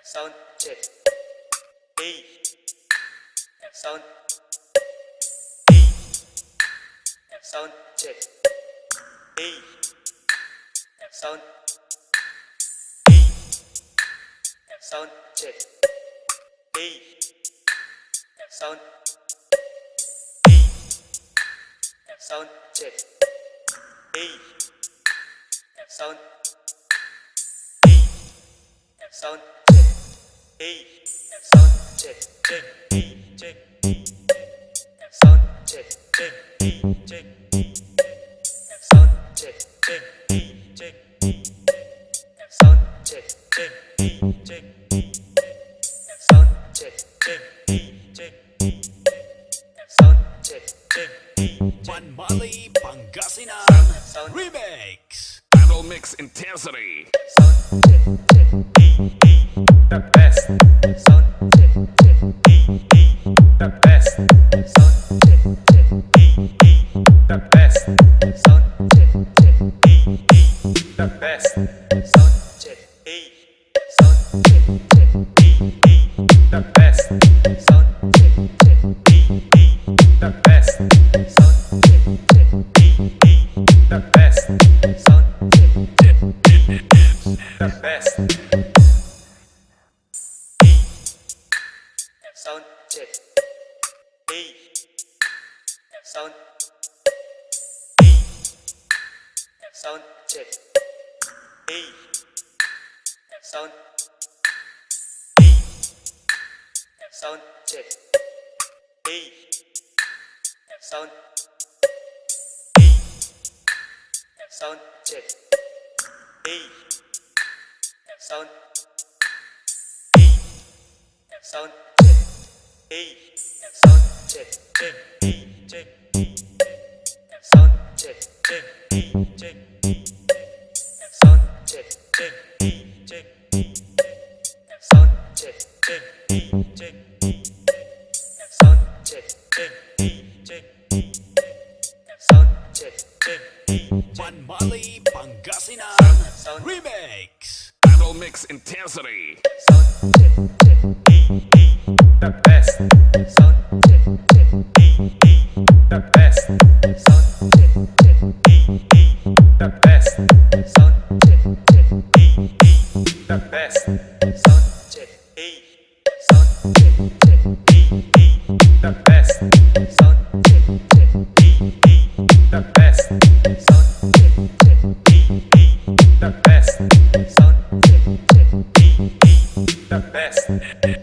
Sound check. E. Sound. E. Sound check. E. Sound. E. Sound check. E. Sound. E. Sound check. E. Sound. E. Sound check. E. Sound check. Check. E. Check. Sound check. Check. E. Check. Sound check. Check. E. Check. Sound check. Check. E. Check. Sound check. Check. E. Check. Sound check. Check. E. One Molly Pangasinan Remix. Battle Mix Intensity. Sound check. Check. E. E. The best. Sound check. Check. E. E. The best. Sound check. Check. E. E. The best. Sound check. Check. E. E. The best. Sound check. E. Sound check. Check. E. E. The best. Sound check. Check. E. E. The best. Sound check. Check. E. E. The best. Sound check. Check. The best. E. Sound check. E. Sound. E. Sound check. E. Sound. E. Sound check. E. Sound. E. Sound check. E. Sound. E. Sound check. E. Sound check. Check. E. Check. Sound check. Check. E. Check. Sound check. Check. E. Check. Sound check. Check. E. Check. Sound check. Check. E. Check. Sound check. Check. E. One Molly Pangasinan Remix. Battle Mix Intensity. Sound check. Check. E. E. The best. Sound check. Check. E. E. The best. Sound check. Check. E. E. The best. Sound check. Check. E. E. The best. Sound check. E. Sound check. Check. E. E. The best. Sound check. Check. E. E. The best. Sound check. Check. E. E. The best. Sound check. Check. E. E. The best.